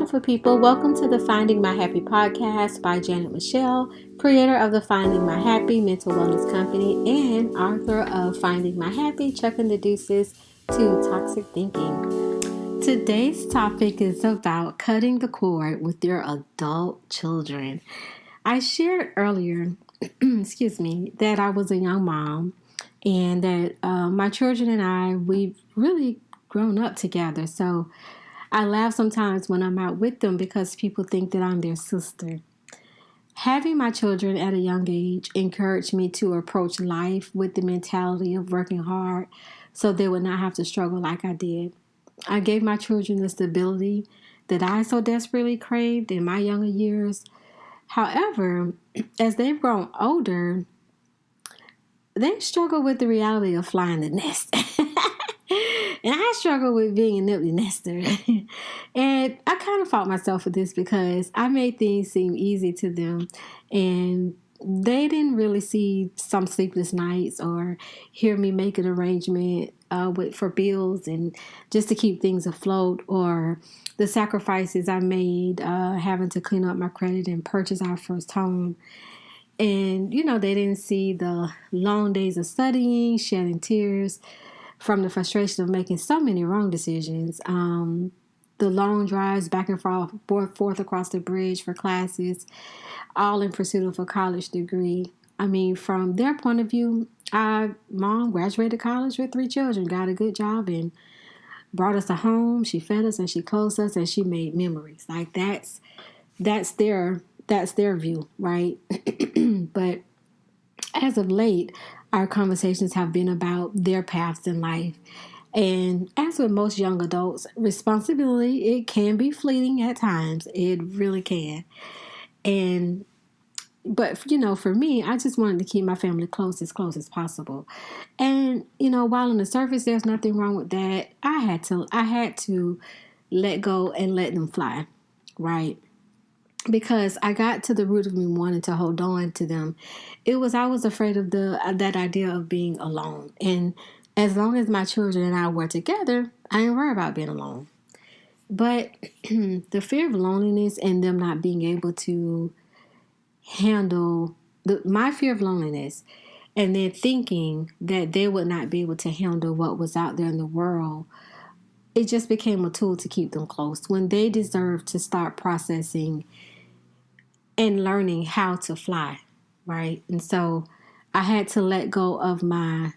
beautiful people. Welcome to the Finding My Happy podcast by Janet Michelle, creator of the Finding My Happy mental wellness company and author of Finding My Happy, Chucking the Deuces to Toxic Thinking. Today's topic is about cutting the cord with your adult children. I shared earlier, excuse me, that I was a young mom and that my children and we've really grown up together. So I laugh sometimes when I'm out with them because people think that I'm their sister. Having my children at a young age encouraged me to approach life with the mentality of working hard so they would not have to struggle like I did. I gave my children the stability that I so desperately craved in my younger years. However, as they've grown older, they struggle with the reality of flying the nest. And I struggle with being an empty nester. And I kind of fought myself for this because I made things seem easy to them. And they didn't really see some sleepless nights or hear me make an arrangement for bills and just to keep things afloat, or the sacrifices I made having to clean up my credit and purchase our first home. And, they didn't see the long days of studying, shedding tears from the frustration of making so many wrong decisions. The long drives back and forth across the bridge for classes, all in pursuit of a college degree. I mean, from their point of view, mom graduated college with 3 children, got a good job, and brought us a home. She fed us and she clothed us and she made memories. Like that's their view, right? But as of late, our conversations have been about their paths in life. And as with most young adults, responsibility, it can be fleeting at times. It really can. But for me, I just wanted to keep my family close as possible. And, while on the surface, there's nothing wrong with that. I had to let go and let them fly, right? Because I got to the root of me wanting to hold on to them. I was afraid of that idea of being alone. And as long as my children and I were together, I didn't worry about being alone. But the fear of loneliness and them not being able to handle my fear of loneliness, and then thinking that they would not be able to handle what was out there in the world, it just became a tool to keep them close when they deserve to start processing and learning how to fly, right? And so I had to let go of my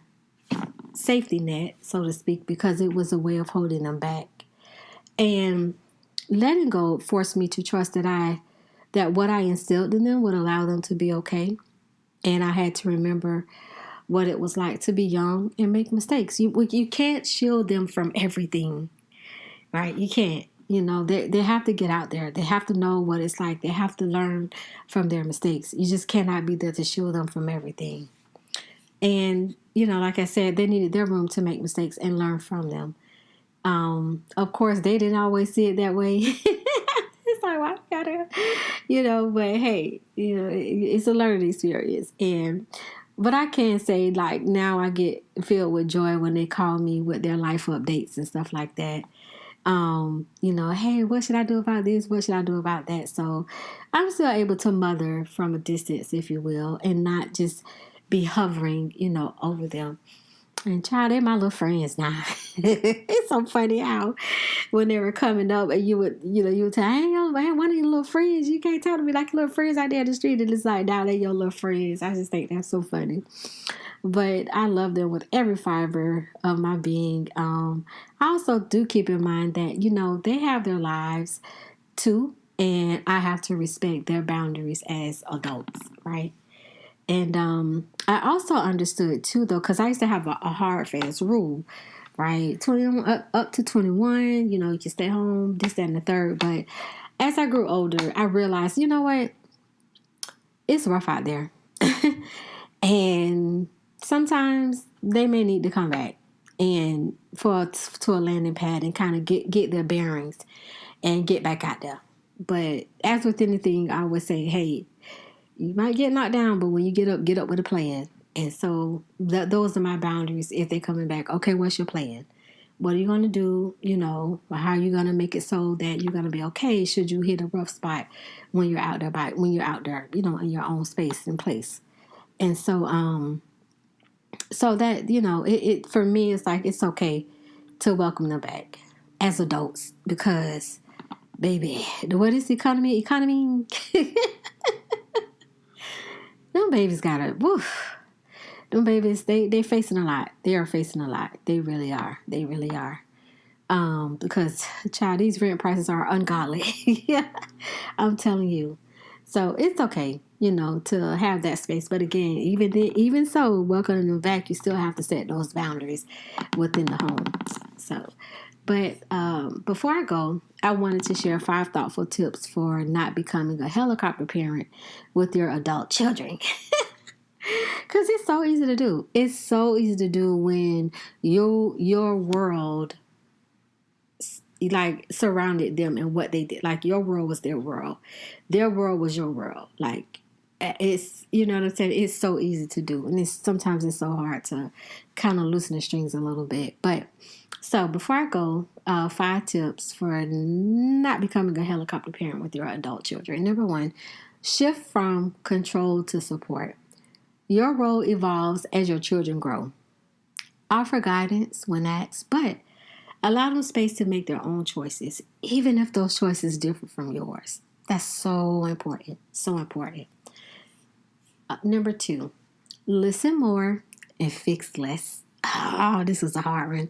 safety net, so to speak, because it was a way of holding them back. And letting go forced me to trust that what I instilled in them would allow them to be okay. And I had to remember what it was like to be young and make mistakes. You can't shield them from everything, right? You can't. They have to get out there. They have to know what it's like. They have to learn from their mistakes. You just cannot be there to shield them from everything. And, like I said, they needed their room to make mistakes and learn from them. Of course, they didn't always see it that way. It's like, why gotta, but hey, it's a learning experience. But I can say, like, now I get filled with joy when they call me with their life updates and stuff like that. Hey, what should I do about this? What should I do about that? So I'm still able to mother from a distance, if you will, and not just be hovering, over them. And child, they're my little friends now. It's so funny how when they were coming up and you would tell, hey, man, one of your little friends, you can't talk to me like your little friends out there in the street. And it's like, now they're your little friends. I just think that's so funny. But I love them with every fiber of my being. I also do keep in mind that, they have their lives too. And I have to respect their boundaries as adults, right? And I also understood too, though, because I used to have a hard, fast rule, right? 21 up to 21, you can stay home, this, that, and the third. But as I grew older, I realized, you know what? It's rough out there. And sometimes they may need to come back and to a landing pad and kind of get their bearings and get back out there. But as with anything, I would say, hey, you might get knocked down, but when you get up with a plan. And so those are my boundaries. If they're coming back, okay, what's your plan? What are you going to do? Or how are you going to make it so that you're going to be okay should you hit a rough spot when you're out there in your own space and place. And so that, it for me, it's like, it's okay to welcome them back as adults because, baby, what is economy? Them babies gotta, woof. Them babies, they facing a lot. They are facing a lot. They really are. They really are. Because, child, these rent prices are ungodly. Yeah, I'm telling you. So it's okay, to have that space. But again, even so, welcoming them back, you still have to set those boundaries within the home. So, but before I go, I wanted to share 5 thoughtful tips for not becoming a helicopter parent with your adult children. Because it's so easy to do. It's so easy to do when your world like surrounded them and what they did. Like your world was their world. Their world was your world. Like it's, you know what I'm saying? It's so easy to do. And sometimes it's so hard to kind of loosen the strings a little bit. But so before I go, 5 tips for not becoming a helicopter parent with your adult children. Number 1, shift from control to support. Your role evolves as your children grow. Offer guidance when asked, but allow them space to make their own choices, even if those choices differ from yours. That's so important. So important. Number 2, listen more and fix less. Oh, this is a hard one.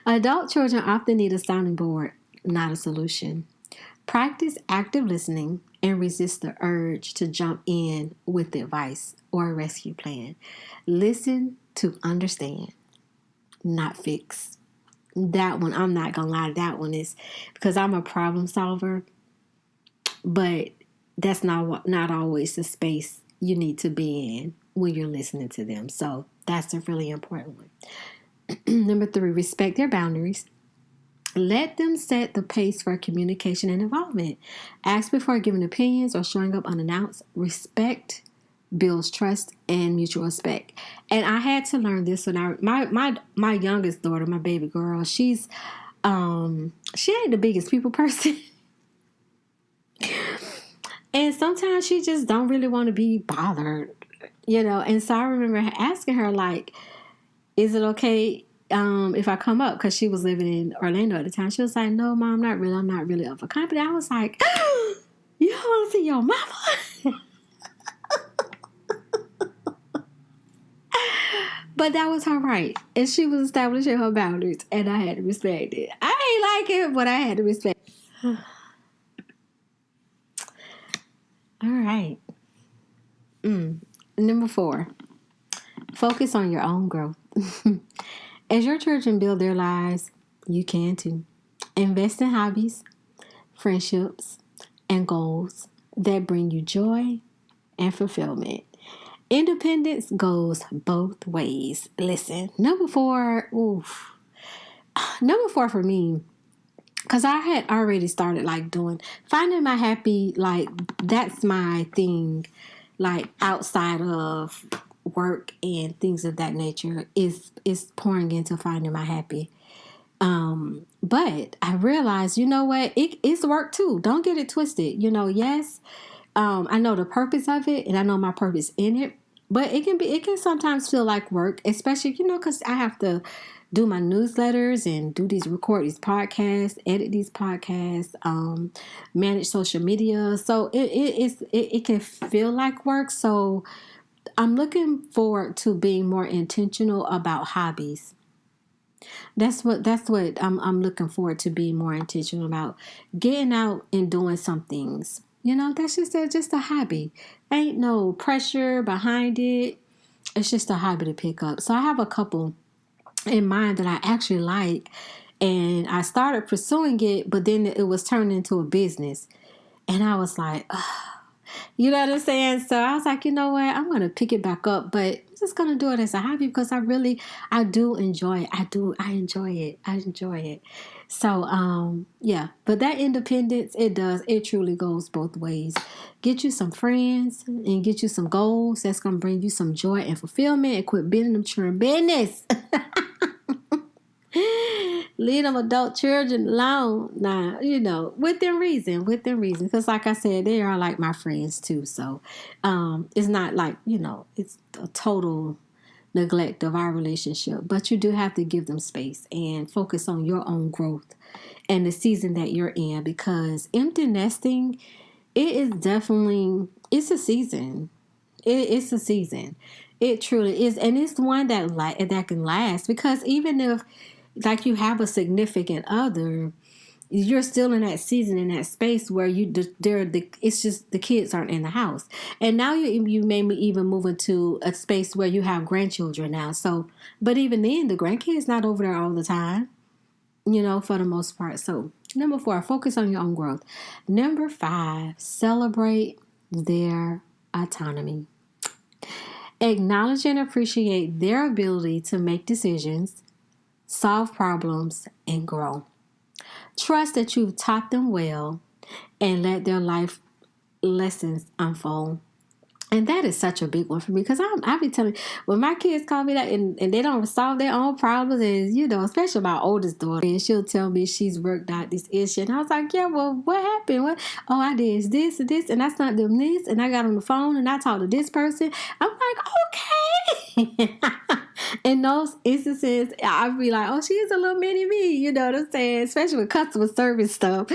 Adult children often need a sounding board, not a solution. Practice active listening and resist the urge to jump in with advice or a rescue plan. Listen to understand, not fix. That one, I'm not going to lie, that one is because I'm a problem solver, but that's not always the space you need to be in when you're listening to them. So that's a really important one. Number 3, respect their boundaries. Let them set the pace for communication and involvement. Ask before giving opinions or showing up unannounced. Respect builds trust and mutual respect. And I had to learn this when my youngest daughter, my baby girl, she ain't the biggest people person. And sometimes she just don't really want to be bothered, And so I remember asking her, like, is it okay if I come up? Because she was living in Orlando at the time. She was like, no, Mom, not really. I'm not really up for company. I was like, you don't want to see your mama? But that was her right. And she was establishing her boundaries. And I had to respect it. I ain't like it, but I had to respect it. All right. Number 4, focus on your own growth. As your children build their lives, you can too. Invest in hobbies, friendships, and goals that bring you joy and fulfillment. Independence goes both ways. Listen, number 4 for me, because I had already started finding my happy, like that's my thing, like outside of work and things of that nature is pouring into finding my happy. But I realized, you know what, it's work too. Don't get it twisted. Yes, I know the purpose of it and I know my purpose in it, but it can sometimes feel like work, especially, because I have to do my newsletters and record these podcasts, edit these podcasts, manage social media. So it can feel like work. So I'm looking forward to being more intentional about hobbies. That's what I'm looking forward to being more intentional about, getting out and doing some things. That's just a hobby. Ain't no pressure behind it. It's just a hobby to pick up. So I have a couple in mind that I actually like, and I started pursuing it, but then it was turned into a business, and I was like, ugh. You know what I'm saying? So I was like, you know what? I'm going to pick it back up, but I'm just going to do it as a hobby because I do enjoy it. I enjoy it. So, yeah, but that independence, it truly goes both ways. Get you some friends and get you some goals. That's going to bring you some joy and fulfillment and quit being them churn business. Leave them adult children alone. Nah, within reason. Because like I said, they are like my friends too. So it's not like, it's a total neglect of our relationship. But you do have to give them space and focus on your own growth and the season that you're in. Because empty nesting, it's a season. It's a season. It truly is. And it's one that can last. Because even if like you have a significant other, you're still in that season, in that space where it's just the kids aren't in the house, and now you may even move into a space where you have grandchildren now. So, but even then, the grandkids not over there all the time, for the most part. So, number 4, focus on your own growth. Number 5, celebrate their autonomy. Acknowledge and appreciate their ability to make decisions, solve problems, and grow. Trust that you've taught them well and let their life lessons unfold. And that is such a big one for me because I be telling when my kids call me that and they don't solve their own problems, and especially my oldest daughter, and she'll tell me she's worked out this issue, and I was like, yeah, well, what happened? Oh, I did this and this, and I sent them this, and I got on the phone and I talked to this person. I'm like, okay. In those instances, I'd be like, oh, she's a little mini me, you know what I'm saying? Especially with customer service stuff.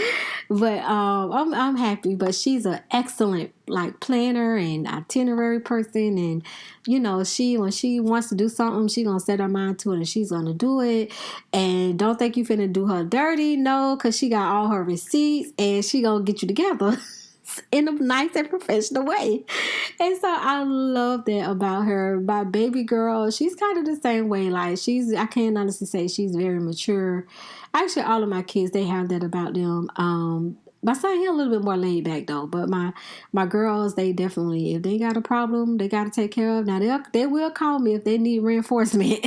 But I'm happy. But she's an excellent planner and itinerary person, and when she wants to do something, she's gonna set her mind to it and she's gonna do it. And don't think you finna do her dirty, no, because she got all her receipts and she gonna get you together in a nice and professional way. And so I love that about her. My baby girl, she's kind of the same way. I can't honestly say she's very mature. Actually, all of my kids, they have that about them. My son, he's a little bit more laid back though. But my girls, they definitely, if they got a problem, they got to take care of. Now they will call me if they need reinforcement.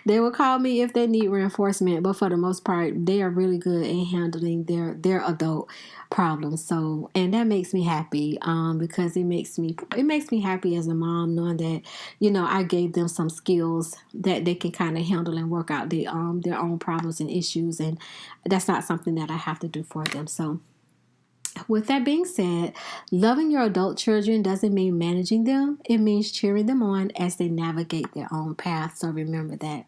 They will call me if they need reinforcement, but for the most part, they are really good in handling their adult problems. So, and that makes me happy because it makes me happy as a mom knowing that I gave them some skills that they can kind of handle and work out their own problems and issues, and that's not something that I have to do for them. So, with that being said, loving your adult children doesn't mean managing them. It means cheering them on as they navigate their own path. So remember that.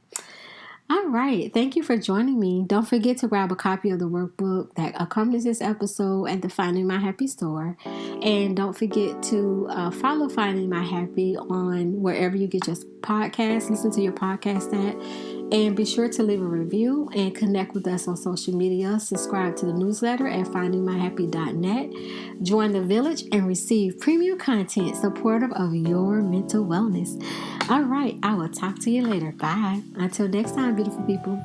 All right. Thank you for joining me. Don't forget to grab a copy of the workbook that accompanies this episode at the Finding My Happy store. And don't forget to follow Finding My Happy on wherever you get your podcast. Listen to your podcast at. And be sure to leave a review and connect with us on social media. Subscribe to the newsletter at findingmyhappy.net. Join the village and receive premium content supportive of your mental wellness. All right, I will talk to you later. Bye. Until next time, beautiful people.